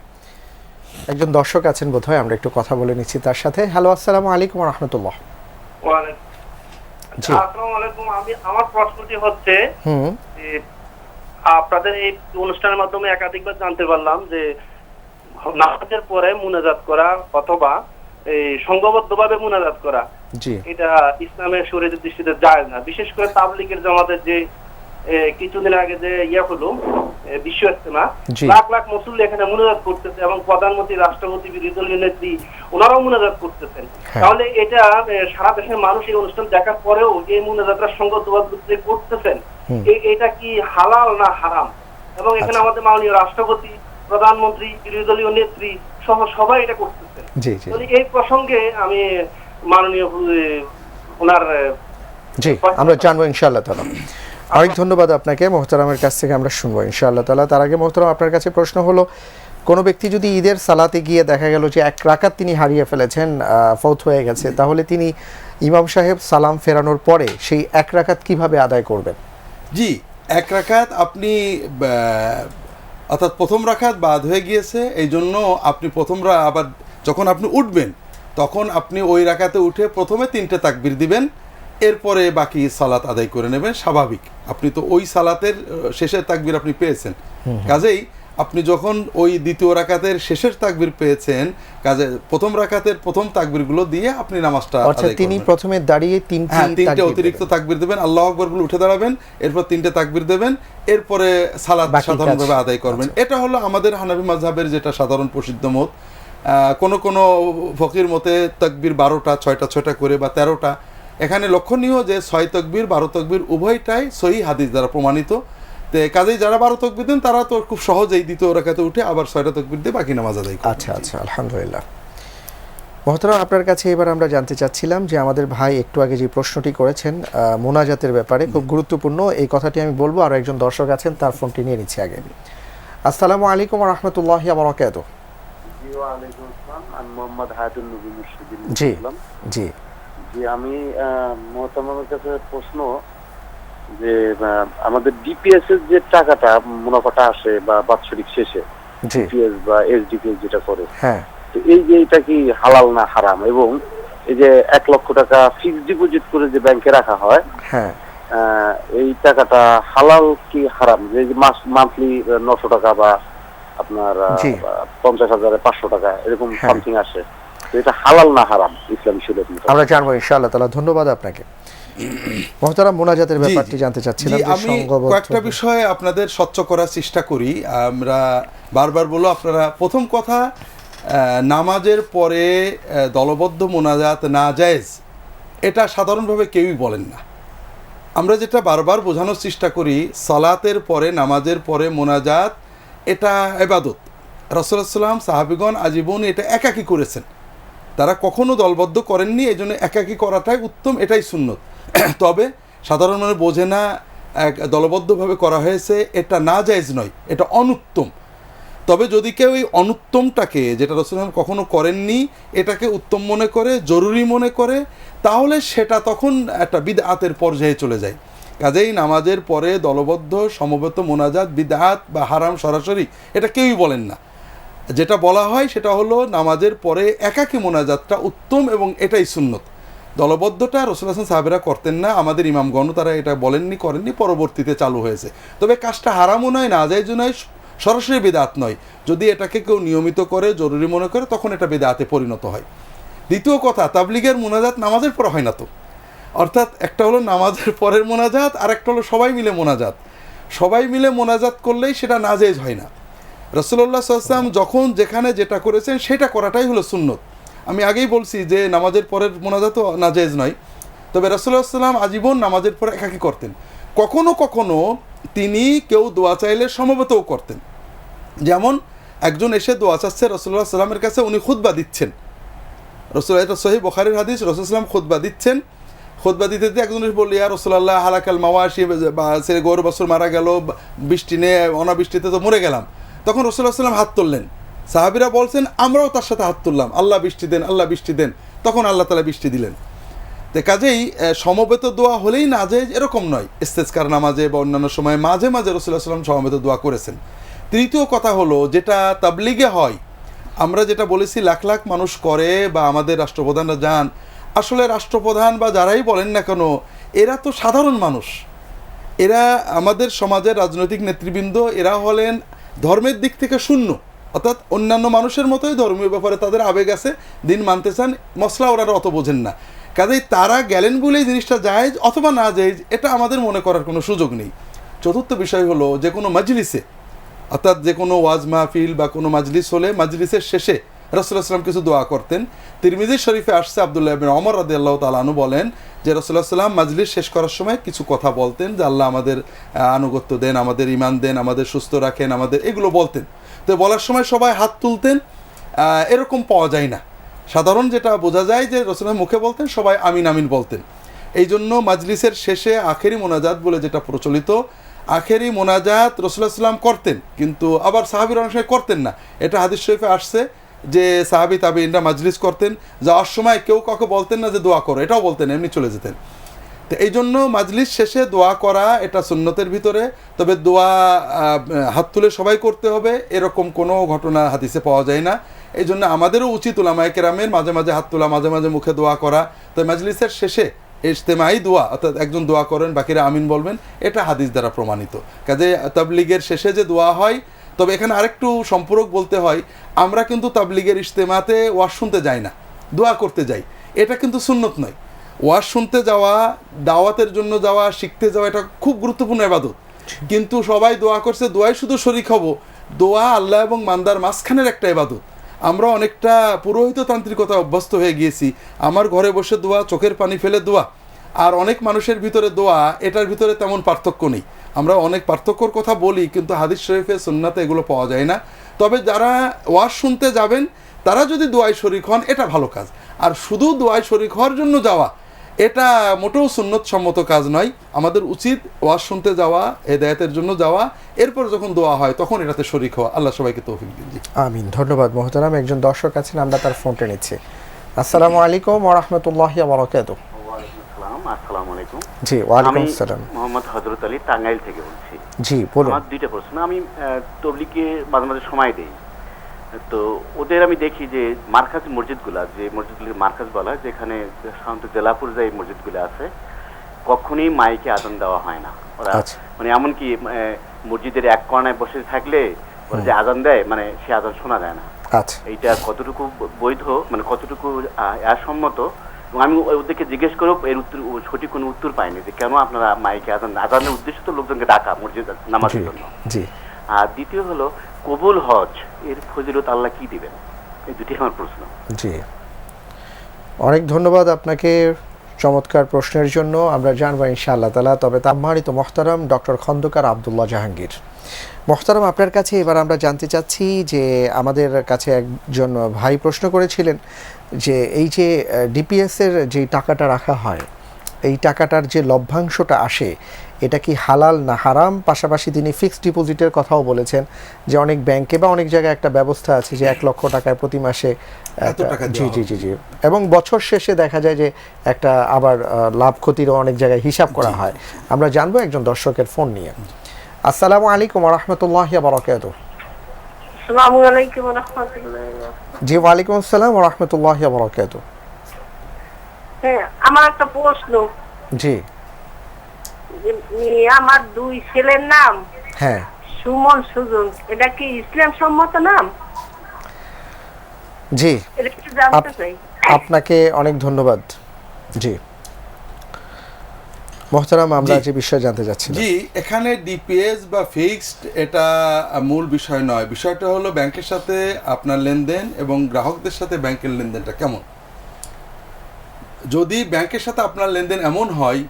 একজন দর্শক আছেন বোধহয়, আমরা একটু কথা বলে নিচ্ছি তার সাথে। হ্যালো, আসসালামু আলাইকুম ওয়া রাহমাতুল্লাহ। জি,
আসসালামু আলাইকুম। আমার প্রশ্নটি হচ্ছে যে আপনাদের এই অনুষ্ঠানের মাধ্যমে একাধিকবার জানতে পারলাম যে নামাজের পরে মুনাজাত করা অথবা এই সংঘবদ্ধভাবে মুনাজাত করা,
জি,
এটা ইসলামের শরীয়তের দৃষ্টিতে জায়েজ না। বিশেষ করে তাবলীগের জামাতের যে কিছুদিন আগে যে হলো বিশ্ব ইজতেমা, লাখ লাখ মুসল্লি এখানে মুনাজাত করতেছে এবং প্রধানমন্ত্রী, রাষ্ট্রপতি, বিরোধী দলীয় নেত্রী ওনারাও মুনাজাত করতেছেন। তাহলে এটা সারা দেশের মানুষ এই অনুষ্ঠান দেখার পরেও এই মুনাজাতটা সংঘবদ্ধভাবে করতেছেন, এটা কি হালাল না হারাম? এবং এখানে আমাদের মাননীয় রাষ্ট্রপতি, প্রধানমন্ত্রী, বিরোধী দলীয় নেত্রী সহ সবাই এটা করতেছেন। এই প্রসঙ্গে আমি মাননীয় ওনার
জি আমরা জানবো ইনশাআল্লাহ তাআলা। অনেক ধন্যবাদ আপনাকে, মোহতারামের কাছ থেকে আমরা শুনবো ইনশাআল্লাহ তাআলা। তার আগে মোহতারাম, আপনার কাছে প্রশ্ন হলো, কোনো ব্যক্তি যদি ঈদের সালাতে গিয়ে দেখা গেল যে এক রাকাত তিনি হারিয়ে ফেলেছেন, ফৌত হয়ে গেছে, তাহলে তিনি ইমাম সাহেব সালাম ফেরানোর পরে সেই এক রাকাত কিভাবে আদায় করবেন?
জি, এক রাকাত আপনি অর্থাৎ প্রথম রাকাত বাদ হয়ে গিয়েছে, এই জন্য আপনি আবার যখন আপনি উঠবেন তখন আপনি ওই রাকাতে উঠে প্রথমে 3টে তাকবীর দিবেন, এরপরে বাকি সালাত আদায় করে নেবেন স্বাভাবিক। আপনি তো ওই সালাতের শেষের তাকবীর আপনি পেয়েছেন, কাজেই আপনি যখন ওই দ্বিতীয় রাকাতের শেষের তাকবীর পেয়েছেন, কাজে প্রথম রাকাতের প্রথম তাকবীরগুলো দিয়ে আপনি নামাজটা আদায় করবেন। তিনি প্রথমে দাঁড়িয়ে 3টে অতিরিক্ত তাকবীর দেবেন, আল্লাহু আকবার বলে উঠে দাঁড়াবেন, এরপর 3টে তাকবীর দেবেন, এরপরে সালাত সাধারণভাবে আদায় করবেন। এটা হলো আমাদের হানাফি মাযহাবের যেটা সাধারণ প্রসিদ্ধ মত। কোন ফকির মতে তাকবীর 12টা, 6টা করে বা 13টা। এখানে লক্ষণীয় যে 6 তাকবীর 12 তাকবীর উভয়টাই সহিহ হাদিস দ্বারা প্রমাণিত। তো কাজেই যারা 12 তাকবীর দেন তারা তো খুব সহজেই দ্বিতীয় রাকাতে উঠে আবার 6টা তাকবীর দিয়ে বাকি নামাজ আদায় করেন।
আচ্ছা আচ্ছা, আলহামদুলিল্লাহ। মোহতারাম, আপনার কাছে এবার আমরা জানতে চাচ্ছিলাম যে আমাদের ভাই একটু আগে যে প্রশ্নটি করেছেন মোনাজাতের ব্যাপারে, খুব গুরুত্বপূর্ণ এই কথাটি আমি বলবো, আর একজন দর্শক আছেন তার ফোনটি নিয়ে নিচ্ছি আগে। আসসালামু আলাইকুম ওয়া রাহমাতুল্লাহি ওয়া বারাকাতুহু।
আমি মোহাম্মদ হায়াতুল নবী মুর্শিদিন।
জি জি
জি, আমি মোহতারামের কাছে প্রশ্ন যে আমাদের ডিপিএস এর যে টাকাটা মুনাফাটা আসে বা বাৎসরিক শেষে ডিপিএস বা এসডিপিএস যেটা করে, হ্যাঁ, তো এই যে এটা কি হালাল না হারাম? এবং এই যে 1 লক্ষ টাকা ফিক্সড ডিপোজিট করে যে ব্যাংকে রাখা হয়, হ্যাঁ, এই টাকাটা হালাল কি হারাম? যে মান্থলি 900 টাকা বা আপনার 50,000 500 টাকা এরকম সামথিং আসে, তো এটা হালাল না হারাম ইসলামী শরীয়ত মতে? আমরা জানবো ইনশাআল্লাহ তাআলা। ধন্যবাদ আপনাকে। মোহতারাম, মুনাজাতের ব্যাপারটি জানতে চাচ্ছিলাম।
আমি কয়েকটা বিষয় আপনাদের স্বচ্ছ করার চেষ্টা করি। আমরা বারবার বলো, আপনারা প্রথম কথা, নামাজের পরে দলবদ্ধ মুনাজাত না জায়েজ, এটা সাধারণভাবে কেউই বলেন না। আমরা যেটা বারবার বোঝানোর চেষ্টা করি, সালাতের পরে, নামাজের পরে মুনাজাত এটা ইবাদত। রাসূলুল্লাহ সাল্লাল্লাহু আলাইহি ওয়াসাল্লাম, সাহাবীগণ আজীবন এটা একাকী করেছেন, তারা কখনো দলবদ্ধ করেননি, এই জন্য একাকী করাটাই উত্তম, এটাই সুন্নত। তবে সাধারণ মানুষ বোঝে না দলবদ্ধভাবে করা হয়েছে, এটা না জায়েজ নয়, এটা অনুত্তম। তবে যদি কেউ এই অনুত্তমটাকে, যেটা রাসূলুল্লাহ কখনো করেননি, এটাকে উত্তম মনে করে, জরুরি মনে করে, তাহলে সেটা তখন একটা বিদআতের পর্যায়ে চলে যায়। কাজেই নামাজের পরে দলবদ্ধ সমবেত মুনাজাত বিদআত বা হারাম সরাসরি এটা কেউই বলেন না। যেটা বলা হয় সেটা হলো নামাজের পরে একাকী মুনাজাতটা উত্তম এবং এটাই সুন্নত। দলবদ্ধটা রাসূলুল্লাহ সাহাবীরা করতেন না, আমাদের ইমামগণ তারা এটা বলেননি, করেননি, পরবর্তীতে চালু হয়েছে। তবে কাজটা হারামও নয়, নাজায়েজও নয়, সরাসরি বিদআত নয়। যদি এটাকে কেউ নিয়মিত করে, জরুরি মনে করে, তখন এটা বিদআতে পরিণত হয়। দ্বিতীয় কথা, তাবলিগের মোনাজাত নামাজের পর হয় না তো। অর্থাৎ একটা হলো নামাজের পরের মোনাজাত, আর একটা হলো সবাই মিলে মোনাজাত। সবাই মিলে মোনাজাত করলেই সেটা নাজেজ হয় না। রাসূলুল্লাহ সাল্লাল্লাহু আলাইহি ওয়াসাল্লাম যখন যেখানে যেটা করেছেন সেটা করাটাই হলো সুন্নত। আমি আগেই বলছি যে নামাজের পরের মোনাজাতও নাজেজ নয়, তবে রাসূলুল্লাহ সাল্লাল্লাহু আলাইহি ওয়াসাল্লাম আজীবন নামাজের পরে একাকী করতেন। কখনো কখনো তিনি কেউ দোয়া চাইলে সমবেতও করতেন। যেমন একজন এসে দোয়া চাচ্ছে রাসূলুল্লাহ সাল্লাল্লাহু আলাইহি ওয়াসাল্লামের কাছে, উনি খুতবা দিচ্ছেন, রাসূল, এটা সহিহ বুখারীর হাদিস, রাসূল সাল্লাল্লাহু আলাইহি ওয়াসাল্লাম খুতবা দিচ্ছেন। খুতবা দিতে দিতে একজন বলল, ইয়া রাসূলুল্লাহ হালাকাল মাওয়াশি, সে গরু বছর মারা গেল, বৃষ্টি নেই, অনাবৃষ্টিতে তো মরে গেলাম। তখন রাসূলুল্লাহ সাল্লাল্লাহু আলাইহি ওয়াসাল্লাম হাত তুললেন, সাহাবীরা বলছেন আমরাও তার সাথে হাত তুললাম, আল্লাহ বৃষ্টি দেন, আল্লাহ বৃষ্টি দেন। তখন আল্লাহ তাআলা বৃষ্টি দিলেন। তো কাজেই সমবেত দোয়া হলেই নাজেজ এরকম নয়। ইস্তেসকার নামাজে বা অন্যান্য সময়ে মাঝে মাঝে রাসূলুল্লাহ সাল্লাল্লাহু আলাইহি ওয়াসাল্লাম সমবেত দোয়া করেছেন। তৃতীয় কথা হলো, যেটা তাবলিগে হয়, আমরা যেটা বলেছি লাখ লাখ মানুষ করে বা আমাদের রাষ্ট্রপ্রধানরা যান, আসলে রাষ্ট্রপ্রধান বা যারাই বলেন না কেন, এরা তো সাধারণ মানুষ। এরা আমাদের সমাজের রাজনৈতিক নেতৃবৃন্দ, এরা হলেন ধর্মের দিক থেকে শূন্য, অর্থাৎ অন্যান্য মানুষের মতোই ধর্মীয় ব্যাপারে তাদের আবেগ আছে, দিন মানতে চান, মশলা ওরা অত বোঝেন না। কাজেই তারা গেলেন বলেই জিনিসটা জায়েজ অথবা না জায়েজ এটা আমাদের মনে করার কোনো সুযোগ নেই। চতুর্থ বিষয় হলো, যে কোনো মাজলিসে, অর্থাৎ যে কোনো ওয়াজ মাহফিল বা কোনো মাজলিস হলে মাজলিসের শেষে রাসূলুল্লাহ সাল্লাল্লাহু আলাইহি ওয়াসাল্লাম কিছু দোয়া করতেন। তিরমিজি শরীফে আসছে, আব্দুল্লাহ ইবনে ওমর রাদিয়াল্লাহু তাআলা আনহু বলেন যে রাসূলুল্লাহ সাল্লাল্লাহু আলাইহি ওয়াসাল্লাম মাজলিস শেষ করার সময় কিছু কথা বলতেন, যে আল্লাহ আমাদের আনুগত্য দেন, আমাদের ঈমান দেন, আমাদের সুস্থ রাখেন, আমাদের এগুলো বলতেন। তো বলার সময় সবাই হাত তুলতেন, এরকম পাওয়া যায় না। সাধারণ যেটা বোঝা যায় যে রাসূলুল্লাহ মুখে বলতেন, সবাই আমিন আমিন বলতেন। এই জন্য মাজলিসের শেষে আখেরি মোনাজাত বলে যেটা প্রচলিত, আখেরি মোনাজাত রাসূলুল্লাহ সাল্লাল্লাহু আলাইহি ওয়াসাল্লাম করতেন, কিন্তু আবার সাহাবীরা অনেক সময় করতেন না। এটা হাদিস শরীফে আসছে যে সাহাবী তাবেঈনরা মাজলিস করতেন, যাওয়ার সময় কেউ কাউকে বলতেন না যে দোয়া করো, এটাও বলতেন, এমনি চলে যেতেন। তো এই জন্য মাজলিস শেষে দোয়া করা এটা সুন্নতের ভিতরে, তবে দোয়া হাত তুলে সবাই করতে হবে এরকম কোনো ঘটনা হাদিসে পাওয়া যায় না। এই জন্য আমাদেরও উচিত উলামায়ে কেরামের মাঝে মাঝে হাত তোলা, মাঝে মাঝে মুখে দোয়া করা। তো মাজলিসের শেষে ইজতেমাই দোয়া, অর্থাৎ একজন দোয়া করেন, বাকিরা আমিন বলবেন, এটা হাদিস দ্বারা প্রমাণিত। কাজে তাবলিগের শেষে যে দোয়া হয়, তবে এখানে আরেকটু সম্পূরক বলতে হয়, আমরা কিন্তু তাবলিগের ইজতেমাতে ওয়াজ শুনতে যাই না, দোয়া করতে যাই। এটা কিন্তু সুন্নত নয়। ওয়াজ শুনতে যাওয়া, দাওয়াতের জন্য যাওয়া, শিখতে যাওয়া, এটা খুব গুরুত্বপূর্ণ ইবাদত। কিন্তু সবাই দোয়া করছে, দোয়াই শুধু শরীক হব, দোয়া আল্লাহ এবং বান্দার মাঝখানের একটা ইবাদত। আমরা অনেকটা পুরোহিততান্ত্রিকতা অভ্যস্ত হয়ে গিয়েছি। আমার ঘরে বসে দোয়া, চোখের পানি ফেলে দোয়া, আর অনেক মানুষের ভিতরে দোয়া, এটার ভিতরে তেমন পার্থক্য নেই। আমরা অনেক পার্থক্যর কথা বলি, কিন্তু হাদিস শরীফে সুন্নাতে এগুলো পাওয়া যায় না। তবে যারা ওয়াজ শুনতে যাবেন তারা যদি দোয়ায় শরীক হন, এটা ভালো কাজ। আর শুধু দোয়ায় শরীক হওয়ার জন্য যাওয়া, এটা মোটেও সুন্নত সম্মত কাজ নয়। আমাদের উচিত ওয়াজ শুনতে যাওয়া, হেদায়েতের জন্য যাওয়া, এরপর যখন দোয়া হয় তখন এটাতে শরীক হওয়া। আল্লাহ সবাইকে তৌফিক দিন।
আমিন। ধন্যবাদ মোহতারাম। একজন দর্শক আছেন, আমরা তার ফোনটা নিচ্ছি। আসসালামু আলাইকুম ওয়া রাহমাতুল্লাহি ওয়া বারাকাতুহু।
আসসালামু আলাইকুম।
জি, ওয়া আলাইকুম আসসালাম।
মোহাম্মদ হযরত আলী, টাঙ্গাইল থেকে বলছি।
জি, বলুন।
আমার দুইটা প্রশ্ন। আমি তবলিগে মাঝে মাঝে সময় দেই, তো ওদের আমি দেখি যে মার্কাজ মসজিদগুলা, যে মসজিদগুলির মার্কাজ বলা, যেখানে সাধারণত জেলা পর্যায়ে মসজিদগুলো আছে, কখনোই মাইকে আজান দেওয়া হয় না। ওরা মানে এমনকি মসজিদের এক কর্নায় বসে থাকলে ওরা যে আজান দেয়, মানে সে আজান শোনা যায় না। এইটা কতটুকু বৈধ, মানে কতটুকু সম্মত? এবং আমি ওদেরকে জিজ্ঞেস করো, এর উত্তর, সঠিক কোনো উত্তর পাইনি যে কেন আপনারা মাইকে আজানের উদ্দেশ্য তো লোকজনকে ডাকা মসজিদ নামাজের জন্য। আর দ্বিতীয় হলো কবুল হজ, এর ফজিলত আল্লাহ কি দিবেন? এই দুটি আমার প্রশ্ন।
জি, অনেক ধন্যবাদ আপনাকে চমৎকার প্রশ্নের জন্য। আমরা জানবো ইনশাআল্লাহ তাআলা। তবে সম্মানিত মোহতারাম ডক্টর খন্দকার আব্দুল্লাহ জাহাঙ্গীর মোহতারাম, আপনার কাছে এবার আমরা জানতে চাচ্ছি যে আমাদের কাছে একজন ভাই প্রশ্ন করেছিলেন যে এই যে ডিপিএসের যে টাকাটা রাখা হয়, এই টাকাটার যে লভ্যাংশটা আসে, এটা কি হালাল না হারাম? পাশাপাশি তিনি ফিক্সড ডিপোজিটের কথাও বলেছেন যে অনেক ব্যাংকে বা অনেক জায়গায় একটা ব্যবস্থা আছে যে 1 লক্ষ টাকায় প্রতি মাসে জি জি জি জি এবং বছর শেষে দেখা যায় যে একটা আবার লাভ ক্ষতিরও অনেক জায়গায় হিসাব করা হয়। আমরা জানবো একজন দর্শকের ফোন নিয়ে। আসসালামু আলাইকুম ওয়া রাহমাতুল্লাহি ওয়া বারাকাতুহু।
আসসালামু আলাইকুম ওয়া রাহমাতুল্লাহি।
জি, ওয়া আলাইকুম আসসালাম ওয়া রাহমাতুল্লাহি ওয়া বারাকাতুহু।
হ্যাঁ, আমার একটা প্রশ্ন।
জি,
আমার 2 ছেলের নাম
হ্যাঁ
সুমন সুজন, এটা কি ইসলাম সম্মত নাম?
জি,
এটা একটু জানতে চাই।
আপনাকে অনেক ধন্যবাদ। জি মোহতারাম, আমরা যে বিষয় জানতে যাচ্ছি।
জি, এখানে ডিপিএস বা ফিক্সড এটা মূল বিষয় নয়। বিষয়টা হলো ব্যাংকের সাথে আপনার লেনদেন এবং গ্রাহকদের সাথে ব্যাংকের লেনদেনটা কেমন। যদি ব্যাংকের সাথে আপনার লেনদেন এমন হয়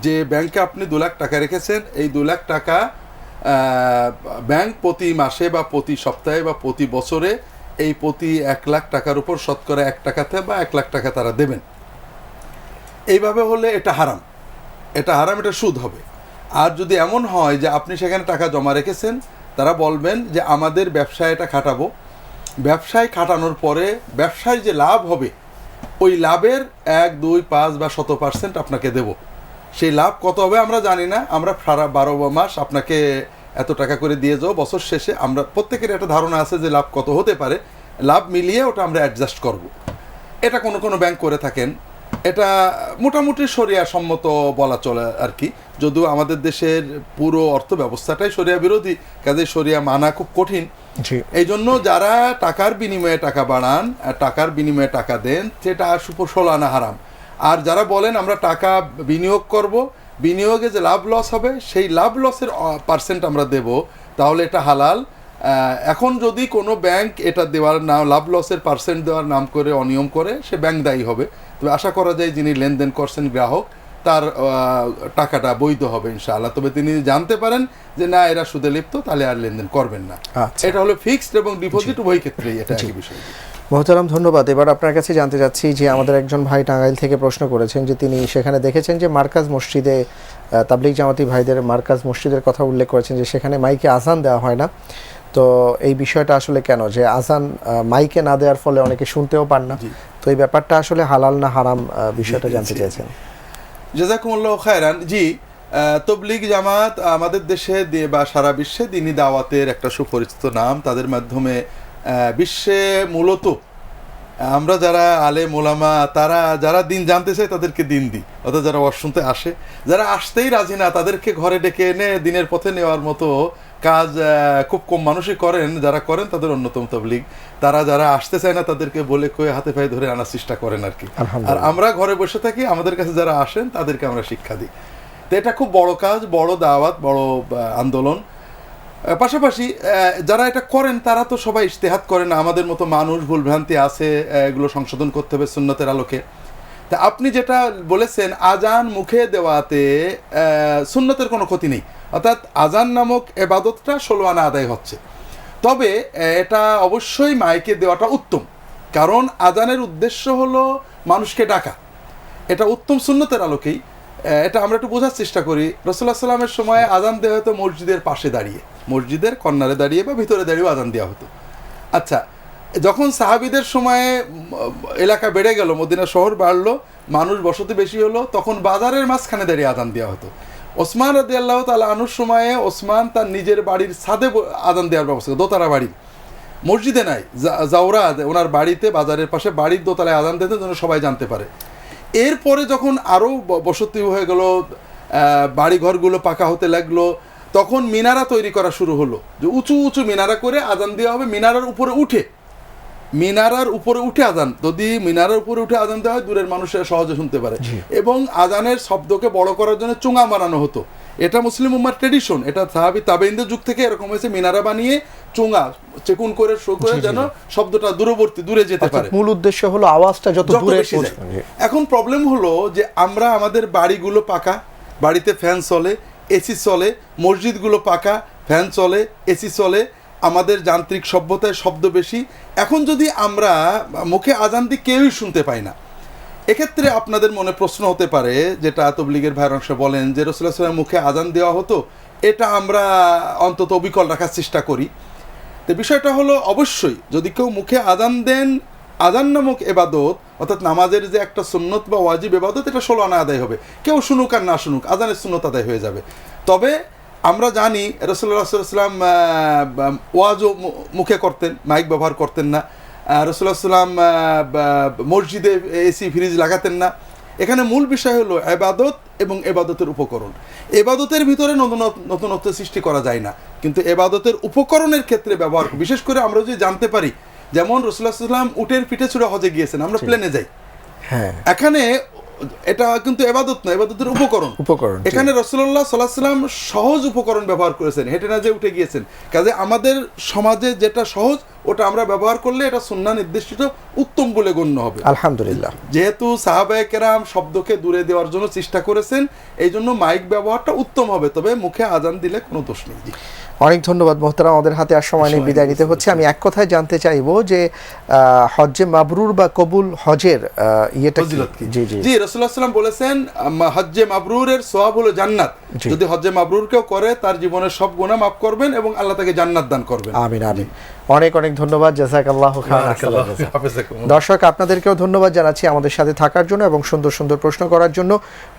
যে ব্যাংকে আপনি 2 লাখ টাকা রেখেছেন, এই 2 লাখ টাকা ব্যাংক প্রতি মাসে বা প্রতি সপ্তাহে বা প্রতি বছরে এই প্রতি 1 লাখ টাকার উপর শতকরা 1 টাকাতে বা 1 লাখ টাকা তারা দেবেন, এইভাবে হলে এটা হারাম, এটা সুদ হবে। আর যদি এমন হয় যে আপনি সেখানে টাকা জমা রেখেছেন, তারা বলবেন যে আমাদের ব্যবসায় এটা খাটাবো, ব্যবসায় খাটানোর পরে ব্যবসায় যে লাভ হবে ওই লাভের 1, 2, 5 বা 100% আপনাকে দেব। সেই লাভ কত হবে আমরা জানি না, আমরা সারা 12 মাস আপনাকে এত টাকা করে দিয়ে যাও, বছর শেষে আমরা প্রত্যেকের একটা ধারণা আছে যে লাভ কত হতে পারে, লাভ মিলিয়ে ওটা আমরা অ্যাডজাস্ট করব। এটা কোনো ব্যাংক করে থাকেন, এটা মোটামুটি শরিয়া সম্মত বলা চলে আর কি। যদিও আমাদের দেশের পুরো অর্থ ব্যবস্থাটাই শরিয়া বিরোধী, কাজে শরিয়া মানা খুব কঠিন। এই জন্য যারা টাকার বিনিময়ে টাকা বাড়ান, টাকার বিনিময়ে টাকা দেন, সেটা সুফল আনা হারাম। আর যারা বলেন আমরা টাকা বিনিয়োগ করব, বিনিয়োগে যে লাভ লস হবে সেই লাভ লসের পার্সেন্ট আমরা দেব, তাহলে এটা হালাল। এখন যদি কোনো ব্যাংক এটা দেওয়ার নাম, লাভ লসের পার্সেন্ট দেওয়ার নাম করে অনিয়ম করে, সে ব্যাংক দায়ী হবে। তবে আশা করা যায় যিনি লেনদেন করছেন গ্রাহক, তার টাকাটা বৈধ হবে ইনশাআল্লাহ। তবে তিনি জানতে পারেন যে না এরা সুদে লিপ্ত, তাহলে আর লেনদেন করবেন না। এটা হলো ফিক্সড এবং ডিপোজিট উভয় ক্ষেত্রেই এটা একই বিষয়।
মোহতারাম ধন্যবাদ। এবার আপনার কাছে জানতে যাচ্ছি যে আমাদের একজন ভাই টাঙ্গাইল থেকে প্রশ্ন করেছেন যে তিনি সেখানে দেখেছেন যে মার্কাজ মসজিদে, তাবলিগ জামাতি ভাইদের মার্কাজ মসজিদের কথা উল্লেখ করেছেন যে সেখানে মাইকে আজান দেওয়া হয় না। তো এই বিষয়টা আসলে কেন, যে আজান মাইকে না দেওয়ার ফলে অনেকে শুনতেও পান না, তো এই ব্যাপারটা আসলে হালাল না হারাম বিষয়টা জানতে চাইছেন।
জাযাকুমুল্লাহু খায়রান। জি, তবলিগ জামাত আমাদের দেশে বা সারা বিশ্বে দ্বীনি দাওয়াতের একটা সুপরিচিত নাম। তাদের মাধ্যমে বিশ্বে মূলত আমরা যারা আলেম ওলামা, তারা যারা দিন জানতে চায় তাদেরকে দিন দিই, অর্থাৎ যারা ওয়াজ শুনতে আসে, যারা আসতেই রাজি না তাদেরকে ঘরে ডেকে এনে দিনের পথে নেওয়ার মতো কাজ খুব কম মানুষই করেন। যারা করেন তাদের অন্যতম তবলিগ। তারা যারা আসতে চায় না তাদেরকে বলে কয়ে হাতে পায়ে ধরে আনার চেষ্টা করেন আর কি। আর আমরা ঘরে বসে থাকি, আমাদের কাছে যারা আসেন তাদেরকে আমরা শিক্ষা দিই। তো এটা খুব বড় কাজ, বড় দাওয়াত, বড় আন্দোলন। পাশাপাশি যারা এটা করেন তারা তো সবাই ইজতিহাদ করেন না, আমাদের মতো মানুষ, ভুলভ্রান্তি আছে, এগুলো সংশোধন করতে হবে সুন্নতের আলোকে। তা আপনি যেটা বলেছেন আজান মুখে দেওয়াতে সুন্নতের কোনো ক্ষতি নেই, অর্থাৎ আজান নামক এবাদতটা 16 আনা আদায় হচ্ছে। তবে এটা অবশ্যই মাইকে দেওয়াটা উত্তম, কারণ আজানের উদ্দেশ্য হলো মানুষকে ডাকা। এটা উত্তম সুন্নতের আলোকেই। এটা আমরা একটু বোঝার চেষ্টা করি। রাসূলুল্লাহ সাল্লাল্লাহু আলাইহি ওয়াসাল্লামের সময় আজান দেওয়া হতো মসজিদের পাশে দাঁড়িয়ে, মসজিদের কর্নারে দাঁড়িয়ে বা ভিতরে দাঁড়িয়েও আজান দেওয়া হতো। আচ্ছা, যখন সাহাবীদের সময়ে এলাকা বেড়ে গেল, মদিনা শহর বাড়লো, মানুষ বসতি বেশি হলো, তখন বাজারের মাঝখানে দাঁড়িয়ে আজান দেওয়া হতো। ওসমান রাদিয়াল্লাহু তাআলা আনহুর সময়ে ওসমান তার নিজের বাড়ির ছাদে আজান দেওয়ার ব্যবস্থা, দোতলা বাড়ি, মসজিদে নাই, জাওরা ওনার বাড়িতে বাজারের পাশে বাড়ির দোতলায় আজান দিতেন যেন সবাই জানতে পারে। এরপরে যখন আরও বসতি হয়ে গেল, বাড়িঘরগুলো পাকা হতে লাগলো, তখন মিনারা তৈরি করা শুরু হলো, যে উঁচু উঁচু মিনারা করে আজান দেওয়া হবে। মিনারার উপরে উঠে আজান, যদি মিনারের উপরে উঠে আজান দেওয়া হয় দূরের মানুষেরা সহজে শুনতে পারে। এবং আজানের শব্দকে বড় করার জন্য চুঙা বানানো হতো। এটা মুসলিম উম্মার ট্রেডিশন, এটা সাহাবী তাবেঈনদের যুগ থেকে এরকম হয়েছে। মিনারা বানিয়ে চুঙা চেকুন করে শো করে যেন শব্দটা দূরে যেতে পারে।
মূল উদ্দেশ্য হলো আওয়াজটা যত দূরে পৌঁছে।
এখন প্রবলেম হলো যে আমরা আমাদের বাড়িগুলো পাকা, বাড়িতে ফ্যান চলে, এসি চলে, মসজিদগুলো পাকা, ফ্যান চলে, এসি চলে, আমাদের যান্ত্রিক সভ্যতায় শব্দ বেশি। এখন যদি আমরা মুখে আজান দিই কেউই শুনতে পাই না। এক্ষেত্রে আপনাদের মনে প্রশ্ন হতে পারে, যেটা তবলিগের ভাইয়ের অংশ বলেন যে রাসূলুল্লাহ সাল্লাল্লাহু আলাইহি ওয়াসাল্লাম মুখে আজান দেওয়া হতো, এটা আমরা অন্তত অবিকল রাখার চেষ্টা করি। তো বিষয়টা হলো অবশ্যই যদি কেউ মুখে আজান দেন, আজান নামক এবাদত অর্থাৎ নামাজের যে একটা সুন্নত বা ওয়াজিব এবাদত, এটা 16 আনা আদায় হবে। কেউ শুনুক আর না শুনুক আজানের সুন্নত আদায় হয়ে যাবে। তবে আমরা জানি রাসূলুল্লাহ সাল্লাল্লাহু আলাইহি ওয়াসাল্লাম ওয়াজও মুখে করতেন, মাইক ব্যবহার করতেন না। রাসূলুল্লাহ সাল্লাল্লাহু আলাইহি ওয়াসাল্লাম মসজিদে এসি ফ্রিজ লাগাতেন না। এখানে মূল বিষয় হলো ইবাদত এবং ইবাদতের উপকরণ। ইবাদতের ভিতরে নতুনত্ব সৃষ্টি করা যায় না, কিন্তু ইবাদতের উপকরণের ক্ষেত্রে ব্যবহার, বিশেষ করে আমরা যদি জানতে পারি, যেমন রাসূলুল্লাহ সাল্লাল্লাহু আলাইহি ওয়াসাল্লাম উটের পিঠে চড়ে হজে গিয়েছেন, আমরা প্লেনে যাই, হ্যাঁ, এখানে এটা কিন্তু ইবাদত না, ইবাদতের উপকরণ। এখানে রাসূলুল্লাহ সাল্লাল্লাহু আলাইহি ওয়াসাল্লাম সহজ উপকরণ ব্যবহার করেছেন, হেঁটে না যে উঠে গিয়েছেন। কাজে আমাদের সমাজে যেটা সহজ ওটা আমরা ব্যবহার করলে এটা সুন্নাহ নির্দেশিত উত্তম বলে গণ্য হবে, আলহামদুলিল্লাহ। যেহেতু সাহাবায়ে কেরাম শব্দকে দূরে দেওয়ার জন্য চেষ্টা করেছেন, এই জন্য মাইক ব্যবহারটা উত্তম হবে, তবে মুখে আজান দিলে কোনো দোষ নেই।
অনেক ধন্যবাদ মোহতারাম, আমাদের হাতে আর সময় নেই, বিদায় নিতে হচ্ছে। আমি এক কথায় জানতে চাইবো যে হজ্জে মাবরুর বা কবুল হজের ইয়েটা কি? জি জি
জি, রাসূলুল্লাহ সাল্লাল্লাহু আলাইহি ওয়াসাল্লাম বলেছেন হজ্জে মাবরুরের সওয়াব হলো জান্নাত। যদি হজ্জে মাবরুর কেউ করে তার জীবনের সব গুনাহ মাফ করবেন এবং আল্লাহ তাকে জান্নাত দান করবেন। আমিন আমিন।
অনেক অনেক ধন্যবাদ, জাযাকাল্লাহু খাইরান। দর্শক আপনাদেরকেও ধন্যবাদ জানাচ্ছি আমাদের সাথে থাকার জন্য এবং সুন্দর সুন্দর প্রশ্ন করার জন্য।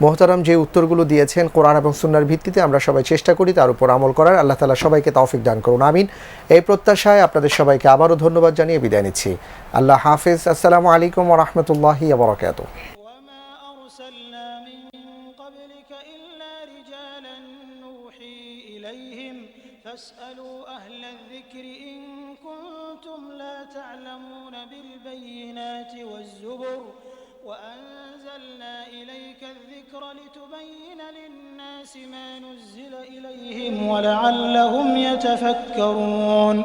মোহতারাম যে উত্তরগুলো দিয়েছেন কোরআন এবং সুন্নাহর ভিত্তিতে আমরা সবাই চেষ্টা করি তার উপর আমল করার। আল্লাহ তাআলা সবাইকে তৌফিক দান করুন, আমিন। এই প্রত্যাশায় আপনাদের সবাইকে আবারও ধন্যবাদ জানিয়ে বিদায় নিচ্ছি। আল্লাহ হাফেজ। আসসালামু আলাইকুম ওয়া রাহমাতুল্লাহি ওয়া বারাকাতুহু।
فاسألوا أهل الذكر إن كنتم لا تعلمون بالبينات والزبر وأنزلنا إليك الذكر لتبين للناس ما نزل إليهم ولعلهم يتفكرون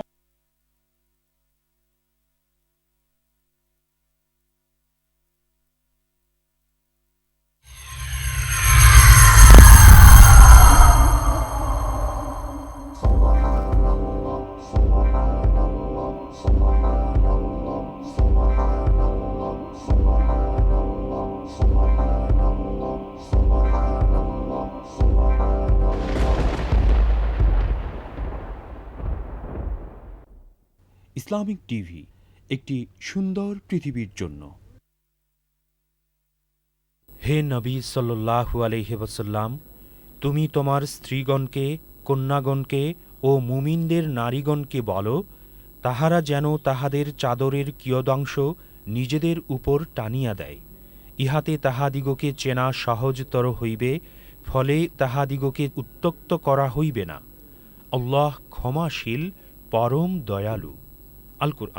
ইসলামিক টিভি, একটি সুন্দর পৃথিবীর জন্য। হে নবী সাল্লাল্লাহু আলাইহি ওয়াসাল্লাম, তুমি তোমার স্ত্রীগণকে, কন্যাগণকে ও মুমিনদের নারীগণকে বলো, তাহারা যেন তাহাদের চাদরের কিয়দাংশ নিজেদের উপর টানিয়া দেয়, ইহাতে তাহাদিগকে চেনা সহজতর হইবে, ফলে তাহাদিগকে উত্ত্যক্ত করা হইবে না। আল্লাহ ক্ষমাশীল, পরম দয়ালু। আল কুরআন।